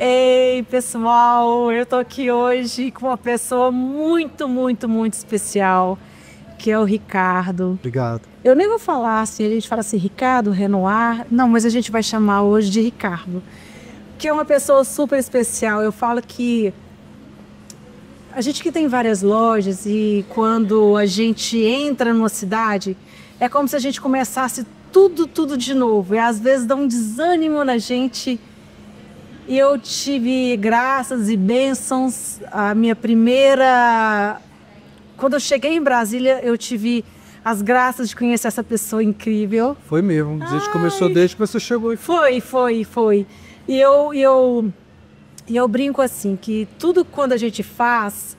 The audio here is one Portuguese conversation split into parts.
Ei, pessoal, eu tô aqui hoje com uma pessoa muito, muito, muito especial, que é o Ricardo. Obrigado. Eu nem vou falar assim, a gente fala assim, Ricardo, Renoir, não, mas a gente vai chamar hoje de Ricardo, que é uma pessoa super especial. Eu falo que a gente que tem várias lojas e quando a gente entra numa cidade, é como se a gente começasse tudo de novo. E às vezes dá um desânimo na gente. E eu tive graças e bênçãos. A minha primeira... Quando eu cheguei em Brasília, eu tive as graças de conhecer essa pessoa incrível. Foi mesmo. A gente começou desde que você chegou. Foi. E eu brinco assim, que tudo quando a gente faz,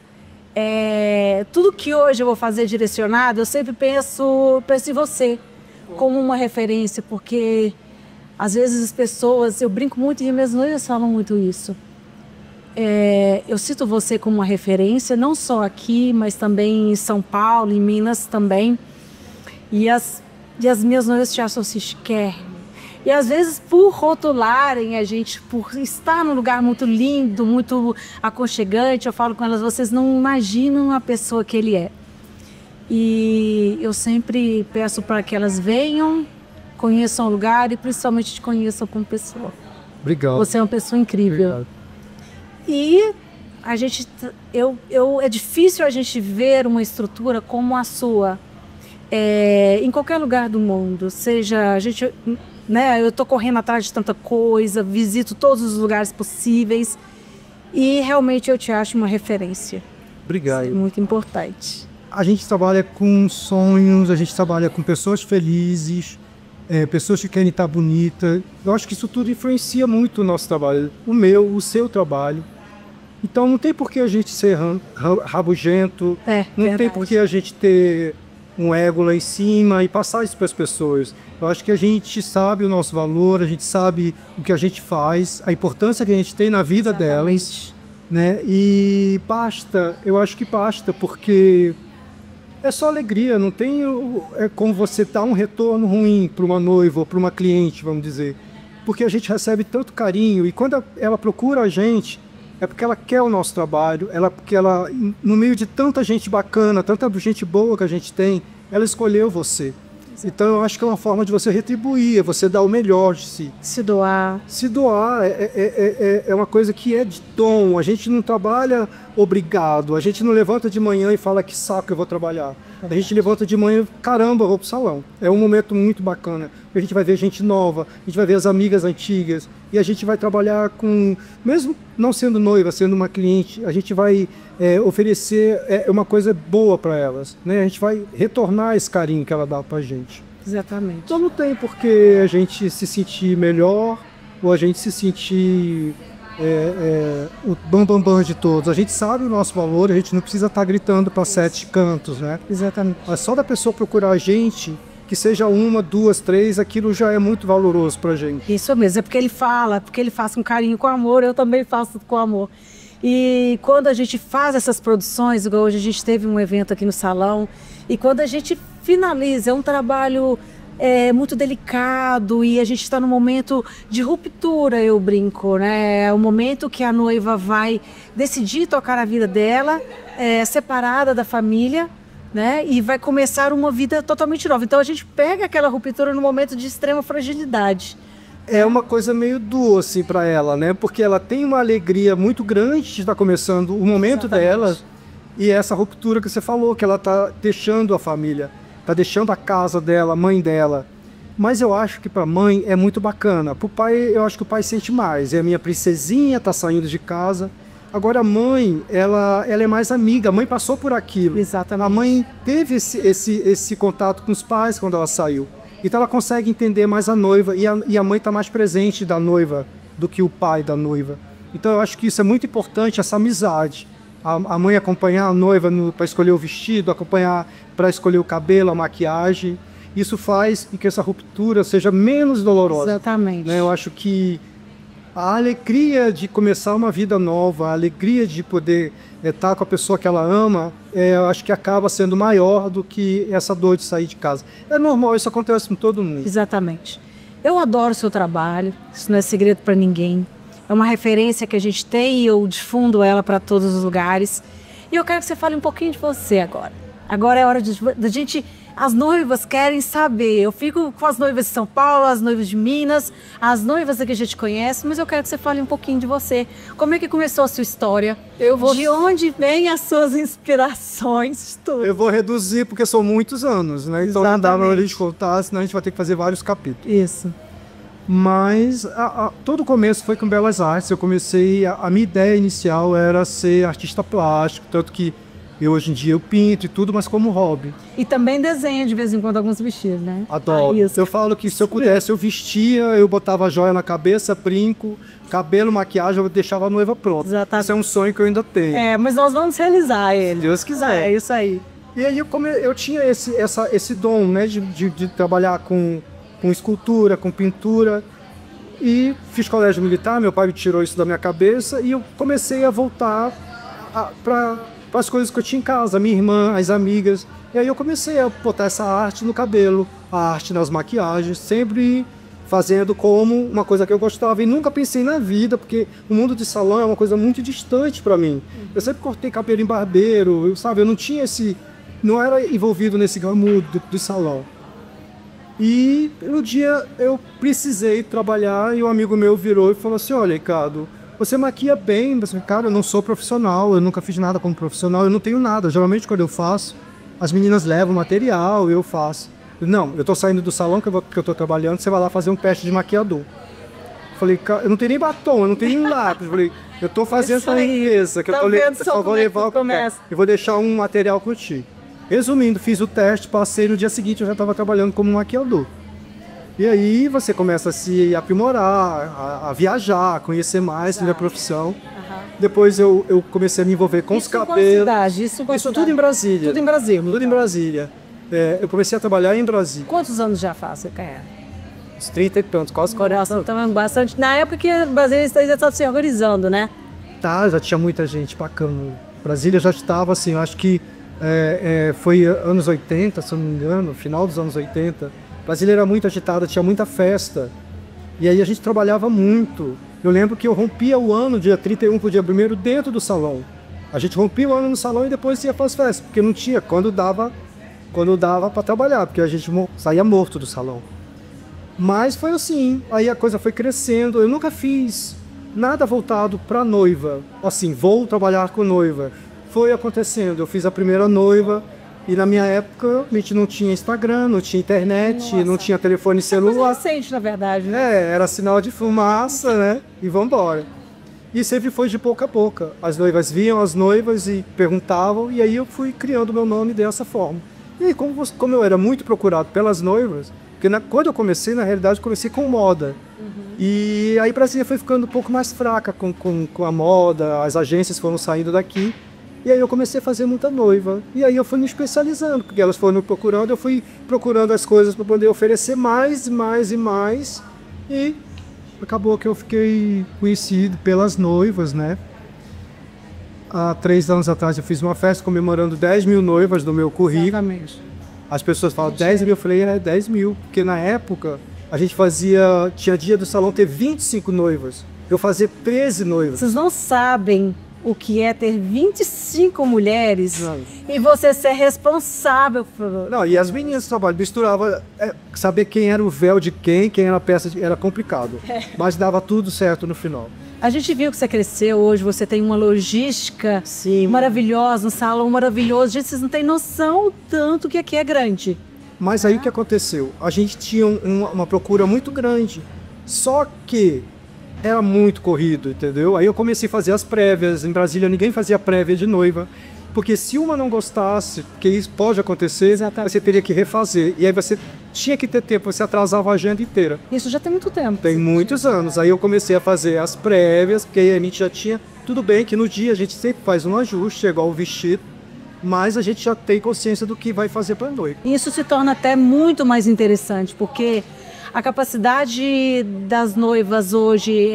tudo que hoje eu vou fazer direcionado, eu sempre penso em você como uma referência, porque às vezes as pessoas, eu brinco muito e minhas noivas falam muito isso. Eu cito você como uma referência, não só aqui, mas também em São Paulo, em Minas também. E as minhas noivas te acham assim, e às vezes por rotularem a gente, por estar num lugar muito lindo, muito aconchegante, eu falo com elas, vocês não imaginam a pessoa que ele é. E eu sempre peço para que elas venham, conheçam o lugar e principalmente te conheçam como pessoa. Obrigado. Você é uma pessoa incrível. Obrigado. E a gente, é difícil a gente ver uma estrutura como a sua em qualquer lugar do mundo. Seja a gente, né? Eu tô correndo atrás de tanta coisa, visito todos os lugares possíveis e realmente eu te acho uma referência. Obrigado. Isso é muito importante. A gente trabalha com sonhos, a gente trabalha com pessoas felizes, pessoas que querem estar bonitas. Eu acho que isso tudo influencia muito o nosso trabalho, o meu, o seu trabalho. Então não tem por que a gente ser rabugento, não verdade. tem por que a gente ter um ego lá em cima e passar isso para as pessoas. Eu acho que a gente sabe o nosso valor, a gente sabe o que a gente faz, a importância que a gente tem na vida delas, né? E basta, eu acho que basta, porque é só alegria, não tem como você dar um retorno ruim para uma noiva ou para uma cliente, vamos dizer. Porque a gente recebe tanto carinho e quando ela procura a gente, é porque ela quer o nosso trabalho, porque ela, no meio de tanta gente bacana, tanta gente boa que a gente tem, ela escolheu você. Então eu acho que é uma forma de você retribuir, é você dar o melhor de si. Se doar. Se doar é uma coisa que é de dom. A gente não trabalha obrigado, a gente não levanta de manhã e fala que saco eu vou trabalhar. A gente levanta de manhã e caramba, eu vou pro salão. É um momento muito bacana. A gente vai ver gente nova, a gente vai ver as amigas antigas e a gente vai trabalhar com, mesmo não sendo noiva, sendo uma cliente, a gente vai oferecer uma coisa boa para elas, né? A gente vai retornar esse carinho que ela dá pra gente. Exatamente. Então não tem por que a gente se sentir melhor ou a gente se sentir o bambambam de todos. A gente sabe o nosso valor, a gente não precisa estar gritando para 7 cantos, né? Exatamente. Mas só da pessoa procurar a gente, que seja 1, 2, 3, aquilo já é muito valoroso pra gente. Isso mesmo, é porque ele faz com carinho, com amor, eu também faço com amor. E quando a gente faz essas produções, igual hoje a gente teve um evento aqui no salão, e quando a gente finaliza, é um trabalho muito delicado e a gente está num momento de ruptura, eu brinco, né? É o momento que a noiva vai decidir tocar a vida dela, separada da família, né? E vai começar uma vida totalmente nova. Então a gente pega aquela ruptura num momento de extrema fragilidade. É uma coisa meio dura assim para ela, né? Porque ela tem uma alegria muito grande de estar começando o momento dela e essa ruptura que você falou, que ela tá deixando a família, tá deixando a casa dela, a mãe dela. Mas eu acho que para mãe é muito bacana. Para o pai, eu acho que o pai sente mais. É a minha princesinha, tá saindo de casa. Agora a mãe, ela é mais amiga, a mãe passou por aquilo. Exatamente. A mãe teve esse contato com os pais quando ela saiu. Então ela consegue entender mais a noiva e a mãe está mais presente da noiva do que o pai da noiva. Então eu acho que isso é muito importante, essa amizade. A mãe acompanhar a noiva para escolher o vestido, acompanhar para escolher o cabelo, a maquiagem. Isso faz com que essa ruptura seja menos dolorosa. Exatamente. Né? Eu acho que a alegria de começar uma vida nova, a alegria de poder estar com a pessoa que ela ama, eu acho que acaba sendo maior do que essa dor de sair de casa. É normal, isso acontece com todo mundo. Exatamente. Eu adoro o seu trabalho, isso não é segredo para ninguém. é uma referência que a gente tem e eu difundo ela para todos os lugares. E eu quero que você fale um pouquinho de você agora. Agora é hora da gente... As noivas querem saber. Eu fico com as noivas de São Paulo, as noivas de Minas, as noivas que a gente conhece, mas eu quero que você fale um pouquinho de você. Como é que começou a sua história? De onde vêm as suas inspirações? Tudo. Eu vou reduzir porque são muitos anos, né? Então não dá para a gente contar, senão a gente vai ter que fazer vários capítulos. Isso. Mas todo o começo foi com Belas Artes. Eu comecei, a minha ideia inicial era ser artista plástico, tanto que hoje em dia eu pinto e tudo, mas como hobby. E também desenho de vez em quando alguns vestidos, né? Adoro. Eu falo que se eu pudesse, eu vestia, eu botava joia na cabeça, brinco, cabelo, maquiagem, eu deixava a noiva pronta. Exatamente. Isso é um sonho que eu ainda tenho. Mas nós vamos realizar ele. Se Deus quiser. É isso aí. E aí eu tinha esse dom, né, de trabalhar com escultura, com pintura. E fiz colégio militar, meu pai me tirou isso da minha cabeça e eu comecei a voltar para as coisas que eu tinha em casa, minha irmã, as amigas. E aí eu comecei a botar essa arte no cabelo, a arte nas maquiagens, sempre fazendo como uma coisa que eu gostava. E nunca pensei na vida, porque o mundo de salão é uma coisa muito distante para mim. Eu sempre cortei cabelo em barbeiro, eu não tinha não era envolvido nesse glamour do salão. E no dia eu precisei trabalhar e um amigo meu virou e falou assim: olha, Ricardo, você maquia bem. Eu falei, cara, eu não sou profissional, eu nunca fiz nada como profissional, eu não tenho nada. Geralmente quando eu faço, as meninas levam material, eu faço. Não, eu tô saindo do salão que eu tô trabalhando, você vai lá fazer um teste de maquiador. Eu falei, cara, eu não tenho nem batom, eu não tenho nem lápis. Eu falei, eu tô fazendo essa limpeza, que eu só vou levar eu vou deixar um material contigo. Resumindo, fiz o teste, passei, no dia seguinte eu já estava trabalhando como maquiador. E aí você começa a se aprimorar, a viajar, a conhecer mais sobre a profissão. Depois eu comecei a me envolver com os cabelos. Isso tudo em Brasília. Tudo em Brasília. Tudo em Brasília. Eu comecei a trabalhar em Brasília. Quantos anos já faz você quer? Uns 30 e tantos, quase 40. Então, bastante. Na época que Brasília já estava se organizando, né? Tá, já tinha muita gente bacana. Brasília já estava assim, eu acho que foi anos 80, se eu não me engano, final dos anos 80. Brasília era muito agitada, tinha muita festa. E aí a gente trabalhava muito. Eu lembro que eu rompia o ano, dia 31 para o dia 1º, dentro do salão. A gente rompia o ano no salão e depois ia para as festas, porque não tinha, quando dava para trabalhar, porque a gente saía morto do salão. Mas foi assim, aí a coisa foi crescendo. Eu nunca fiz nada voltado para noiva, assim, vou trabalhar com noiva. Foi acontecendo, eu fiz a primeira noiva e na minha época a gente não tinha Instagram, não tinha internet, não tinha telefone celular. Coisa recente, na verdade, né? Era sinal de fumaça, né? E vambora. E sempre foi de boca a boca. As noivas viam as noivas e perguntavam, e aí eu fui criando meu nome dessa forma. E aí, como eu era muito procurado pelas noivas, porque quando eu comecei, na realidade, eu comecei com moda. E aí Brasília foi ficando um pouco mais fraca com a moda, as agências foram saindo daqui. E aí eu comecei a fazer muita noiva. E aí eu fui me especializando, porque elas foram me procurando, eu fui procurando as coisas para poder oferecer mais e mais e mais. E acabou que eu fiquei conhecido pelas noivas, né? Há 3 anos atrás eu fiz uma festa comemorando 10 mil noivas do meu currículo. Exatamente. As pessoas falam 10 mil, eu falei, 10 mil. Porque na época a gente tinha dia do salão ter 25 noivas. Eu fazia 13 noivas. Vocês não sabem o que é ter 25 mulheres e você ser responsável por... Não, e as meninas do trabalho misturavam, saber quem era o véu de quem era a peça, era complicado. Mas dava tudo certo no final. A gente viu que você cresceu hoje, você tem uma logística maravilhosa, um salão maravilhoso. Gente, vocês não têm noção o tanto que aqui é grande. Mas aí o que aconteceu? A gente tinha uma procura muito grande, só que era muito corrido, entendeu? Aí eu comecei a fazer as prévias. Em Brasília ninguém fazia prévia de noiva, porque se uma não gostasse, porque isso pode acontecer, você teria que refazer. E aí você tinha que ter tempo, você atrasava a agenda inteira. Isso já tem muito tempo. Tem muitos anos. Aí eu comecei a fazer as prévias, porque aí a gente já tinha... Tudo bem que no dia a gente sempre faz um ajuste, igual o vestido, mas a gente já tem consciência do que vai fazer para a noiva. Isso se torna até muito mais interessante, porque a capacidade das noivas hoje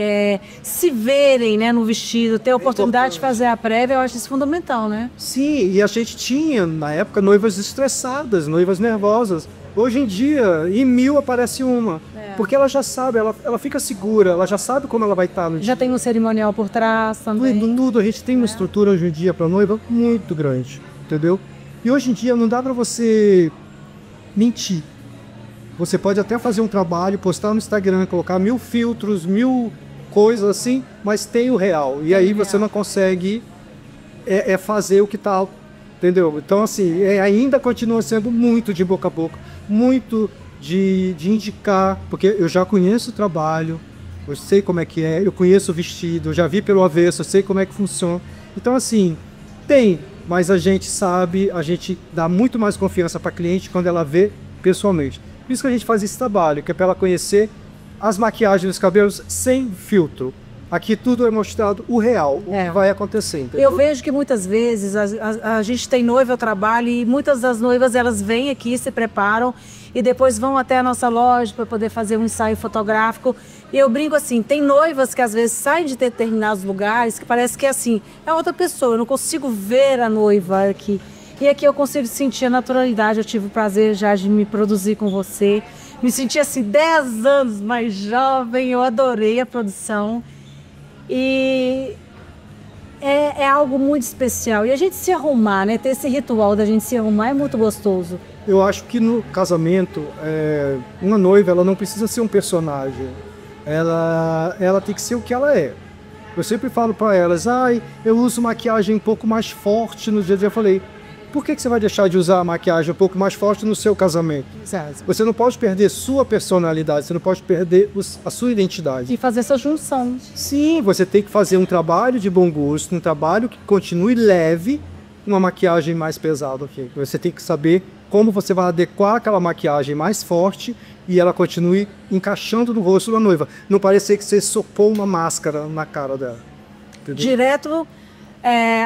se verem, né, no vestido, ter a oportunidade de fazer a prévia, eu acho isso fundamental, né? Sim, e a gente tinha, na época, noivas estressadas, noivas nervosas. Hoje em dia, em 1000 aparece uma. Porque ela já sabe, ela fica segura, ela já sabe como ela vai estar no dia. Já tem um cerimonial por trás também. Tudo, a gente tem uma estrutura hoje em dia para noiva muito grande, entendeu? E hoje em dia não dá para você mentir. Você pode até fazer um trabalho, postar no Instagram, colocar 1000 filtros, 1000 coisas assim, mas tem o real. E aí você não consegue fazer o que tá, entendeu? Então assim, ainda continua sendo muito de boca a boca, muito de indicar, porque eu já conheço o trabalho, eu sei como é que é, eu conheço o vestido, eu já vi pelo avesso, eu sei como é que funciona. Então assim, mas a gente sabe, a gente dá muito mais confiança para a cliente quando ela vê pessoalmente. Por isso que a gente faz esse trabalho, que é para ela conhecer as maquiagens dos cabelos sem filtro. Aqui tudo é mostrado o real, o que vai acontecendo. Eu vejo que muitas vezes a gente tem noiva ao trabalho e muitas das noivas elas vêm aqui, se preparam e depois vão até a nossa loja para poder fazer um ensaio fotográfico. E eu brinco assim, tem noivas que às vezes saem de determinados lugares que parece que assim, é outra pessoa, eu não consigo ver a noiva aqui. E aqui eu consigo sentir a naturalidade, eu tive o prazer já de me produzir com você. Me senti assim 10 anos mais jovem, eu adorei a produção. E é algo muito especial. E a gente se arrumar, né? Ter esse ritual da gente se arrumar é muito gostoso. Eu acho que no casamento, uma noiva ela não precisa ser um personagem. Ela tem que ser o que ela é. Eu sempre falo para elas, eu uso maquiagem um pouco mais forte no dia a dia. Eu falei, por que você vai deixar de usar a maquiagem um pouco mais forte no seu casamento? Exato. Você não pode perder sua personalidade, você não pode perder a sua identidade. E fazer essa junção. Sim, você tem que fazer um trabalho de bom gosto, um trabalho que continue leve, uma maquiagem mais pesada. Okay? Você tem que saber como você vai adequar aquela maquiagem mais forte e ela continue encaixando no rosto da noiva. Não parecer que você sopou uma máscara na cara dela. Entendeu? Direto...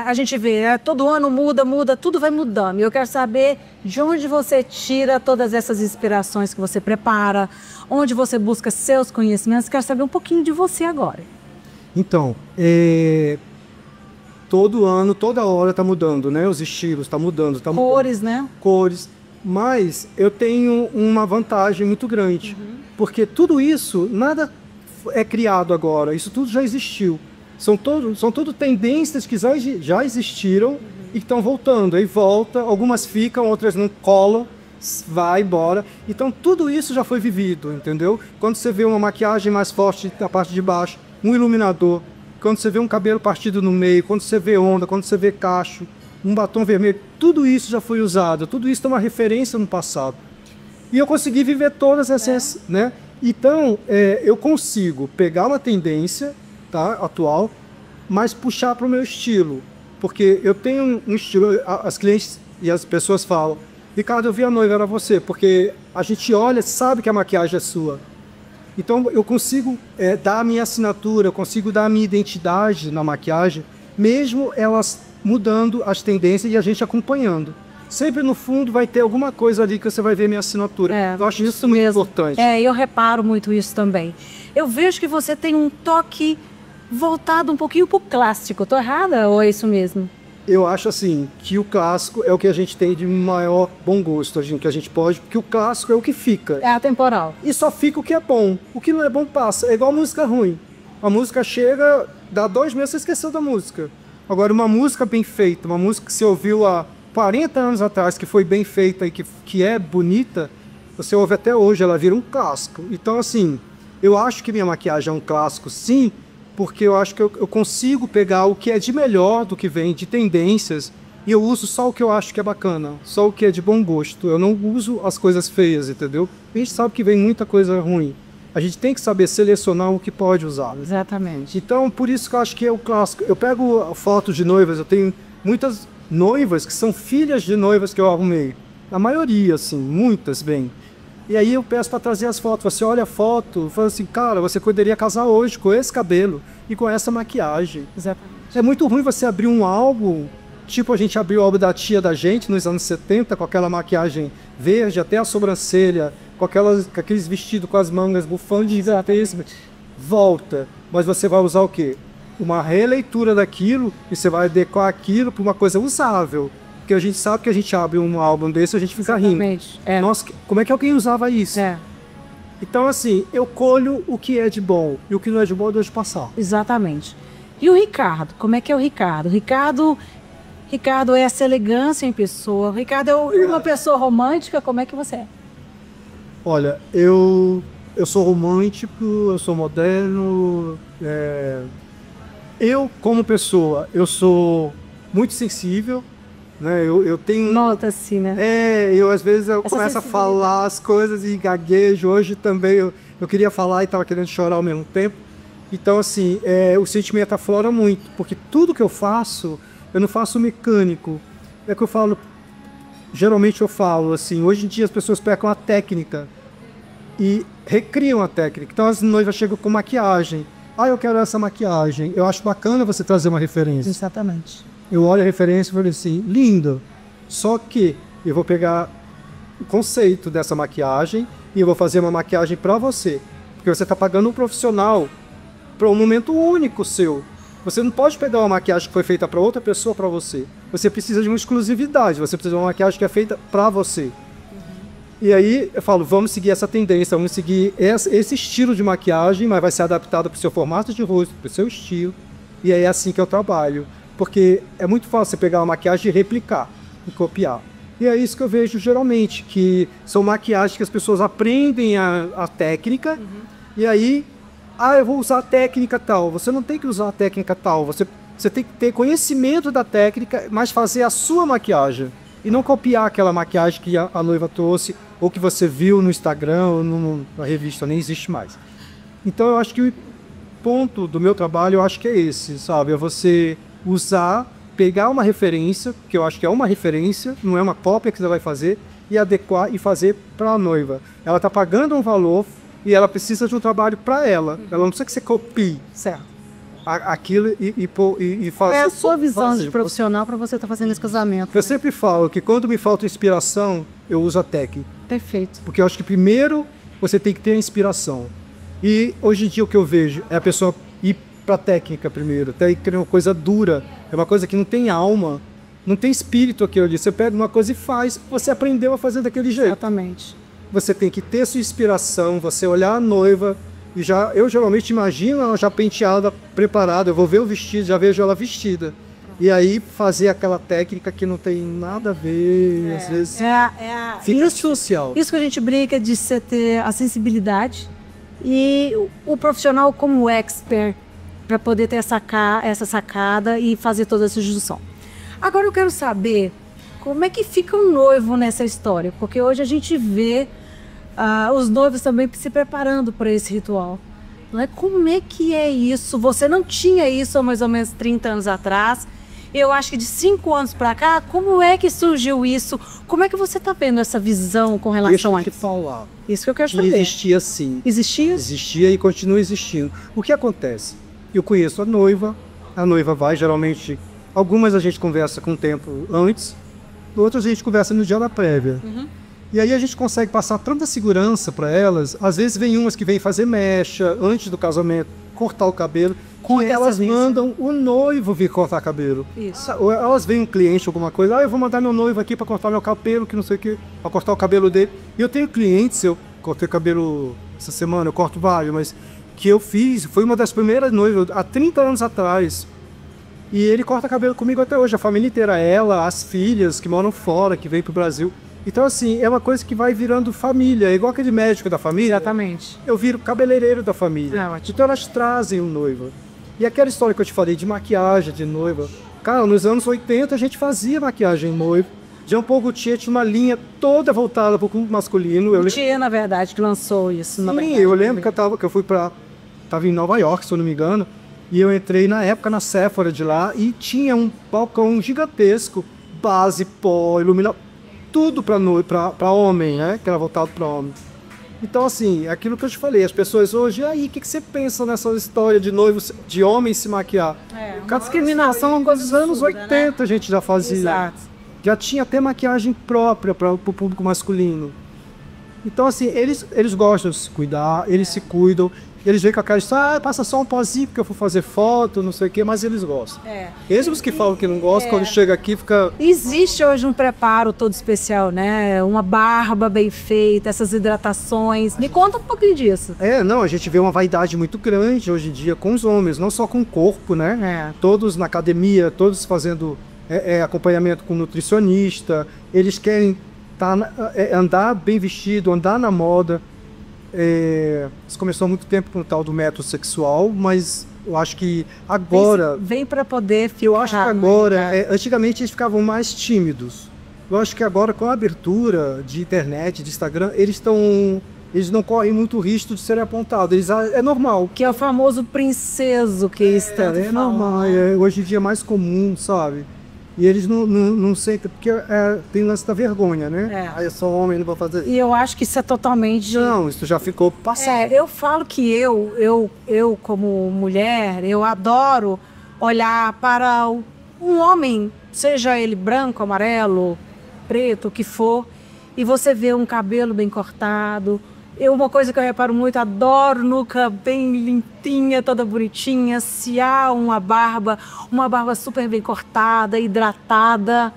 a gente vê, todo ano muda, tudo vai mudando. E eu quero saber de onde você tira todas essas inspirações que você prepara, onde você busca seus conhecimentos. Quero saber um pouquinho de você agora. Então, todo ano, toda hora está mudando, né? Os estilos estão mudando. Cores, né? Cores. Mas eu tenho uma vantagem muito grande, porque tudo isso, nada é criado agora, isso tudo já existiu. São tudo tendências que já existiram e que estão voltando. Aí volta, algumas ficam, outras não colam, vai embora. Então tudo isso já foi vivido, entendeu? Quando você vê uma maquiagem mais forte na parte de baixo, um iluminador, quando você vê um cabelo partido no meio, quando você vê onda, quando você vê cacho, um batom vermelho, tudo isso já foi usado, tudo isso é uma referência no passado. E eu consegui viver todas essas, né? Então, eu consigo pegar uma tendência atual, mas puxar para o meu estilo, porque eu tenho um estilo, as clientes e as pessoas falam, Ricardo, eu vi a noiva, era você, porque a gente olha, sabe que a maquiagem é sua, então eu consigo dar a minha assinatura, eu consigo dar a minha identidade na maquiagem, mesmo elas mudando as tendências e a gente acompanhando. Sempre no fundo vai ter alguma coisa ali que você vai ver minha assinatura. Eu acho isso muito importante. Eu reparo muito isso também. Eu vejo que você tem um toque voltado um pouquinho pro clássico. Tô errada ou é isso mesmo? Eu acho assim, que o clássico é o que a gente tem de maior bom gosto, que a gente pode, porque o clássico é o que fica. É atemporal. E só fica o que é bom. O que não é bom passa. É igual música ruim. A música chega, dá 2 meses, você esqueceu da música. Agora, uma música bem feita, uma música que você ouviu há 40 anos atrás, que foi bem feita e que é bonita, você ouve até hoje, ela vira um clássico. Então, assim, eu acho que minha maquiagem é um clássico, sim, porque eu acho que eu consigo pegar o que é de melhor do que vem, de tendências, e eu uso só o que eu acho que é bacana, só o que é de bom gosto. Eu não uso as coisas feias, entendeu? A gente sabe que vem muita coisa ruim. A gente tem que saber selecionar o que pode usar. Exatamente. Então, por isso que eu acho que é o clássico. Eu pego fotos de noivas, eu tenho muitas noivas que são filhas de noivas que eu arrumei. A maioria, assim, muitas bem. E aí eu peço para trazer as fotos. Você olha a foto e fala assim, cara, você poderia casar hoje com esse cabelo e com essa maquiagem. Exatamente. É muito ruim você abrir um álbum, tipo a gente abriu o álbum da tia da gente nos anos 70, com aquela maquiagem verde até a sobrancelha, com aqueles vestidos com as mangas bufando de volta. Mas você vai usar o quê? Uma releitura daquilo e você vai adequar aquilo para uma coisa usável. Porque a gente sabe que a gente abre um álbum desse e a gente fica rindo. Nossa, como é que alguém usava isso? Então, assim, eu colho o que é de bom e o que não é de bom eu deixo passar. Exatamente. E o Ricardo? Como é que é o Ricardo? Ricardo é essa elegância em pessoa. O Ricardo é uma pessoa romântica. Como é que você é? Olha, eu sou romântico, eu sou moderno. Eu, como pessoa, eu sou muito sensível. Né? Eu tenho... Nota-se, né? Eu às vezes eu Essa começo a falar as coisas e gaguejo. Hoje também eu queria falar e estava querendo chorar ao mesmo tempo. Então, assim, o sentimento aflora muito, porque tudo que eu faço, eu não faço mecânico. É que eu falo, geralmente eu falo assim, hoje em dia as pessoas pegam a técnica e recriam a técnica. Então as noivas chegam com maquiagem. Eu quero essa maquiagem. Eu acho bacana você trazer uma referência. Exatamente. Eu olho a referência e falo assim, lindo. Só que eu vou pegar o conceito dessa maquiagem e eu vou fazer uma maquiagem para você. Porque você está pagando um profissional para um momento único seu. Você não pode pegar uma maquiagem que foi feita para outra pessoa para você. Você precisa de uma exclusividade. Você precisa de uma maquiagem que é feita para você. E aí eu falo, vamos seguir essa tendência, vamos seguir esse estilo de maquiagem, mas vai ser adaptado para o seu formato de rosto, para o seu estilo. E aí é assim que eu trabalho. Porque é muito fácil você pegar uma maquiagem e replicar, e copiar. E é isso que eu vejo geralmente, que são maquiagens que as pessoas aprendem a técnica, e aí, eu vou usar a técnica tal. Você não tem que usar a técnica tal, você tem que ter conhecimento da técnica, mas fazer a sua maquiagem. E não copiar aquela maquiagem que a noiva trouxe, ou que você viu no Instagram, ou na revista, nem existe mais. Então eu acho que o ponto do meu trabalho, eu acho que é esse, sabe? É você pegar uma referência, que eu acho que é uma referência, não é uma cópia que você vai fazer, e adequar e fazer para a noiva. Ela está pagando um valor e ela precisa de um trabalho para ela. Ela não precisa que você copie Certo. aquilo e faça. É a sua visão de profissional para você estar fazendo esse casamento. Eu sempre falo que quando me falta inspiração, eu uso a técnica. Perfeito. Porque eu acho que primeiro você tem que ter a inspiração. E hoje em dia o que eu vejo é a pessoa ir para a técnica primeiro. Técnica é uma coisa dura, é uma coisa que não tem alma, não tem espírito aquilo ali. Você pega uma coisa e faz, você aprendeu a fazer daquele jeito. Exatamente. Você tem que ter sua inspiração, você olhar a noiva e eu geralmente imagino ela já penteada, preparada, eu vou ver o vestido, já vejo ela vestida. E aí fazer aquela técnica que não tem nada a ver, às vezes fica social. Isso que a gente brinca de você ter a sensibilidade e o profissional como expert para poder ter essa sacada e fazer toda essa junção. Agora eu quero saber como é que fica o noivo nessa história, porque hoje a gente vê os noivos também se preparando para esse ritual. Não é? Como é que é isso? Você não tinha isso há mais ou menos 30 anos atrás. Eu acho que de 5 anos para cá, como é que surgiu isso? Como é que você está vendo essa visão com relação a isso? Falar. Isso que eu quero saber. Existia sim. Existia? Existia e continua existindo. O que acontece? Eu conheço a noiva vai, geralmente, algumas a gente conversa com o tempo antes, outras a gente conversa no dia da prévia. E aí a gente consegue passar tanta segurança para elas. Às vezes vem umas que vêm fazer mecha antes do casamento, cortar o cabelo. E elas mandam o noivo vir cortar cabelo. Isso. Ou elas veem um cliente, alguma coisa, eu vou mandar meu noivo aqui para cortar meu cabelo, que não sei o que, para cortar o cabelo dele. E eu tenho clientes, eu cortei cabelo essa semana, eu corto vários, mas que eu fiz, foi uma das primeiras noivas, há 30 anos atrás. E ele corta cabelo comigo até hoje, a família inteira, ela, as filhas que moram fora, que vêm pro Brasil. Então, assim, é uma coisa que vai virando família, é igual aquele médico da família. Exatamente. Eu viro cabeleireiro da família. Então elas trazem o noivo. E aquela história que eu te falei de maquiagem de noiva, cara, nos anos 80 a gente fazia maquiagem noiva. Jean Paul Gaultier tinha uma linha toda voltada para o público masculino. Gaultier, na verdade, que lançou isso. Sim, eu lembro que eu fui tava em Nova York, se eu não me engano, e eu entrei na época na Sephora de lá e tinha um balcão gigantesco, base, pó, iluminação, tudo para homem, né? Que era voltado para homem. Então, assim, é aquilo que eu te falei, as pessoas hoje, aí, o que você pensa nessa história de noivos, de homens se maquiar? A discriminação dos anos 80 né? A gente já fazia. Exato. Já tinha até maquiagem própria para o público masculino. Então, assim, eles gostam de se cuidar, eles se cuidam. eles veem com a cara de, passa só um pozinho porque eu vou fazer foto, não sei o quê, mas eles gostam. Mesmo os que falam que não gostam, quando chega aqui fica... Existe hoje um preparo todo especial, né? Uma barba bem feita, essas hidratações. Me conta um pouquinho disso. Não, a gente vê uma vaidade muito grande hoje em dia com os homens, não só com o corpo, né? Todos na academia, todos fazendo acompanhamento com nutricionista, eles querem andar bem vestido, andar na moda. Isso começou há muito tempo com o tal do método sexual, mas eu acho que agora... Vem para poder ficar... Eu acho que agora... antigamente eles ficavam mais tímidos. Eu acho que agora, com a abertura de internet, de Instagram, eles não correm muito risco de serem apontados. É normal. Que é o famoso princeso que está. É normal. Hoje em dia é mais comum, sabe? E eles não sentem, porque tem o lance da vergonha, né? Eu sou homem, não vou fazer. E eu acho que isso é totalmente... Não, isso já ficou passado. Eu falo que eu como mulher, eu adoro olhar para um homem, seja ele branco, amarelo, preto, o que for, e você vê um cabelo bem cortado. Uma coisa que eu reparo muito, adoro nuca bem limpinha, toda bonitinha. Se há uma barba super bem cortada, hidratada,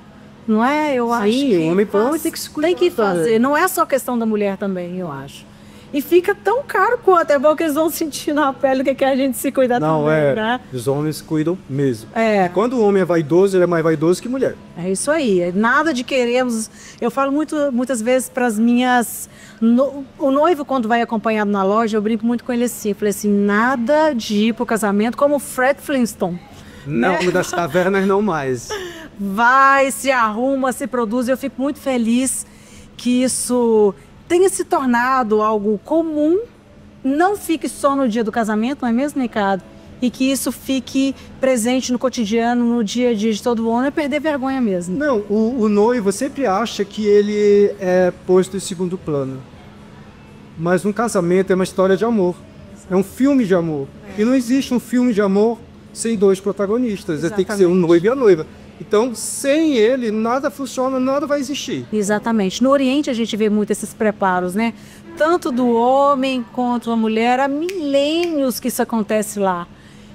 não é? Eu acho que o homem tem que se cuidar. Tem que fazer, não é só questão da mulher também, eu acho. E fica tão caro quanto, é bom que eles vão sentir na pele o que a gente se cuida também, né? Os homens se cuidam mesmo. Quando o homem é vaidoso, ele é mais vaidoso que mulher. É isso aí, nada de queremos... Eu falo muitas vezes para as minhas... O noivo, quando vai acompanhado na loja, eu brinco muito com ele assim, eu falei assim, nada de ir pro casamento como o Fred Flintstone. Não, das cavernas não mais. Vai, se arruma, se produz, eu fico muito feliz que isso... tenha se tornado algo comum, não fique só no dia do casamento, não é mesmo, Ricardo? E que isso fique presente no cotidiano, no dia a dia de todo mundo, é perder vergonha mesmo. Não, o noivo sempre acha que ele é posto em segundo plano. Mas um casamento é uma história de amor. É um filme de amor. E não existe um filme de amor sem dois protagonistas. Tem que ser um noivo e a noiva. Então, sem ele, nada funciona, nada vai existir. Exatamente. No Oriente a gente vê muito esses preparos, né? Tanto do homem quanto da mulher, há milênios que isso acontece lá.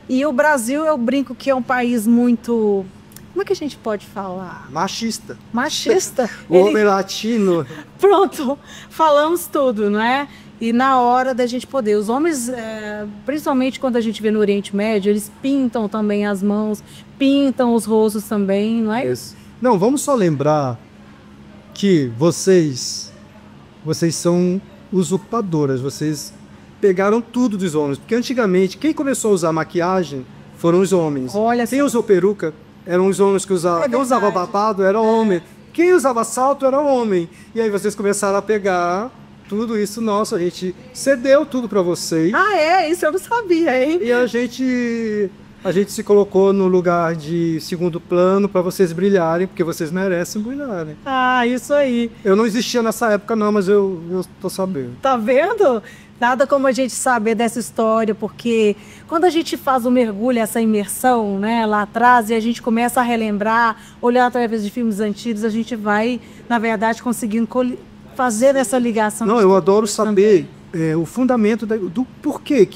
E o Brasil, eu brinco que é um país muito... Como é que a gente pode falar? Machista. Machista. O homem latino. Pronto, falamos tudo, não é? E na hora da gente poder, os homens, principalmente quando a gente vê no Oriente Médio, eles pintam também as mãos, pintam os rostos também, não é? Isso. Não, vamos só lembrar que vocês são usurpadoras, vocês pegaram tudo dos homens, porque antigamente quem começou a usar maquiagem foram os homens. Olha, quem usou peruca eram os homens que usavam, quem usava babado era homem, quem usava salto era homem. E aí vocês começaram a pegar tudo isso nosso, a gente cedeu tudo para vocês. Isso eu não sabia, hein? E a gente se colocou no lugar de segundo plano para vocês brilharem, porque vocês merecem brilharem. Isso aí. Eu não existia nessa época não, mas eu tô sabendo. Tá vendo? Nada como a gente saber dessa história, porque quando a gente faz o mergulho, essa imersão, né, lá atrás, e a gente começa a relembrar, olhar através de filmes antigos, a gente vai, na verdade, conseguindo fazer essa ligação. Não, eu adoro saber o fundamento do porquê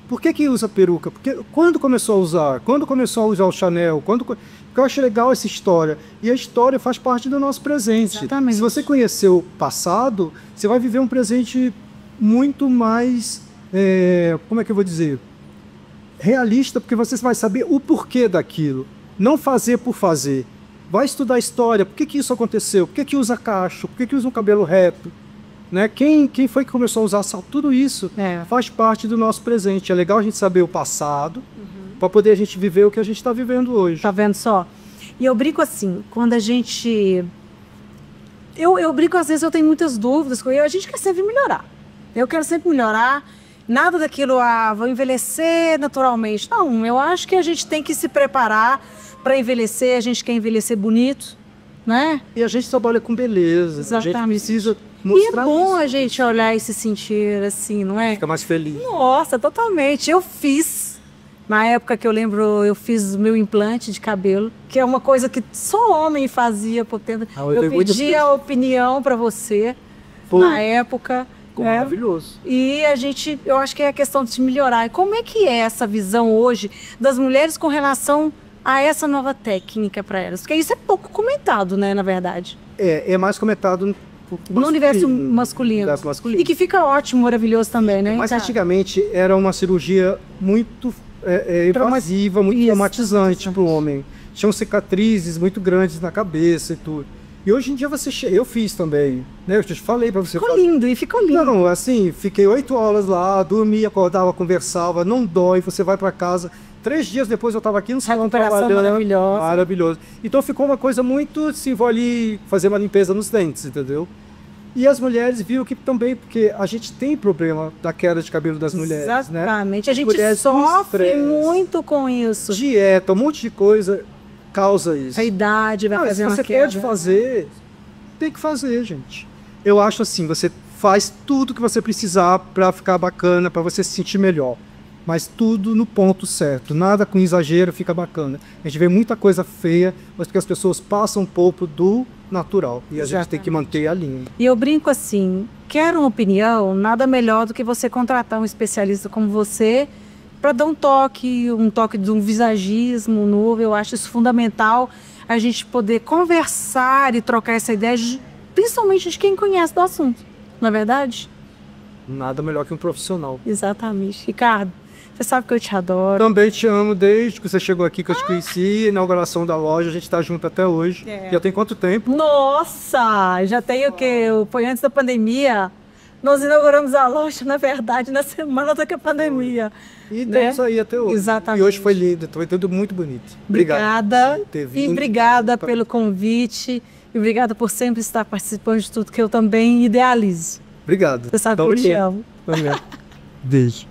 por que usa peruca? Porque quando começou a usar? Quando começou a usar o Chanel? Porque eu acho legal essa história. E a história faz parte do nosso presente. Exatamente. Se você conhecer o passado, você vai viver um presente muito mais, como é que eu vou dizer? Realista, porque você vai saber o porquê daquilo. Não fazer por fazer. Vai estudar a história. Por que isso aconteceu? Por que usa cacho? Por que usa um cabelo reto? Né? Quem foi que começou a usar salto? Tudo isso faz parte do nosso presente. É legal a gente saber o passado para poder a gente viver o que a gente está vivendo hoje. Tá vendo só? E eu brinco assim, quando a gente... Eu brinco, às vezes eu tenho muitas dúvidas, a gente quer sempre melhorar. Eu quero sempre melhorar. Nada daquilo, vou envelhecer naturalmente. Não, eu acho que a gente tem que se preparar para envelhecer, a gente quer envelhecer bonito, né? E a gente trabalha com beleza. Exatamente. A gente precisa mostrar. E é bom isso. A gente olhar e se sentir assim, não é? Fica mais feliz. Nossa, totalmente. Eu fiz, na época que eu lembro, eu fiz o meu implante de cabelo, que é uma coisa que só homem fazia. Eu pedi a opinião para você, na época. Ficou maravilhoso. E eu acho que é a questão de se melhorar. E como é que é essa visão hoje das mulheres com relação a essa nova técnica para elas? Porque isso é pouco comentado, né, na verdade. É mais comentado no universo masculino. E que fica ótimo, maravilhoso também, né? Mas antigamente era uma cirurgia muito invasiva, muito traumatizante para o homem. Tinham cicatrizes muito grandes na cabeça e tudo. E hoje em dia eu fiz também, né? Eu te falei para você. Ficou lindo, e ficou lindo. Não, assim, fiquei 8 horas lá, dormia, acordava, conversava, não dói, você vai para casa. 3 dias depois eu estava aqui no salão trabalhando. Maravilhosa. Maravilhoso. Então ficou uma coisa muito, assim, vou ali fazer uma limpeza nos dentes, entendeu? E as mulheres viram que também, porque a gente tem problema da queda de cabelo das mulheres, né? Exatamente, a gente sofre muito com isso. Dieta, um monte de coisa causa isso. A idade vai fazer uma queda. Se você pode fazer, tem que fazer, gente. Eu acho assim, você faz tudo que você precisar para ficar bacana, para você se sentir melhor. Mas tudo no ponto certo, nada com exagero fica bacana. A gente vê muita coisa feia, mas porque as pessoas passam um pouco do natural. E a gente tem que manter a linha. E eu brinco assim, quer uma opinião, nada melhor do que você contratar um especialista como você para dar um toque de um visagismo novo. Eu acho isso fundamental, a gente poder conversar e trocar essa ideia, principalmente de quem conhece do assunto, não é verdade? Nada melhor que um profissional. Exatamente. Ricardo, você sabe que eu te adoro. Também te amo desde que você chegou aqui, que eu te conheci, inauguração da loja, a gente tá junto até hoje. Já tem quanto tempo? Nossa, já tem o quê? Foi antes da pandemia. Nós inauguramos a loja, na verdade, na semana da pandemia. E estamos aí até hoje. Exatamente. E hoje foi lindo, foi tudo muito bonito. Obrigada. E obrigada pelo convite. E obrigada por sempre estar participando de tudo que eu também idealizo. Obrigado. Você sabe que eu te amo. Beijo.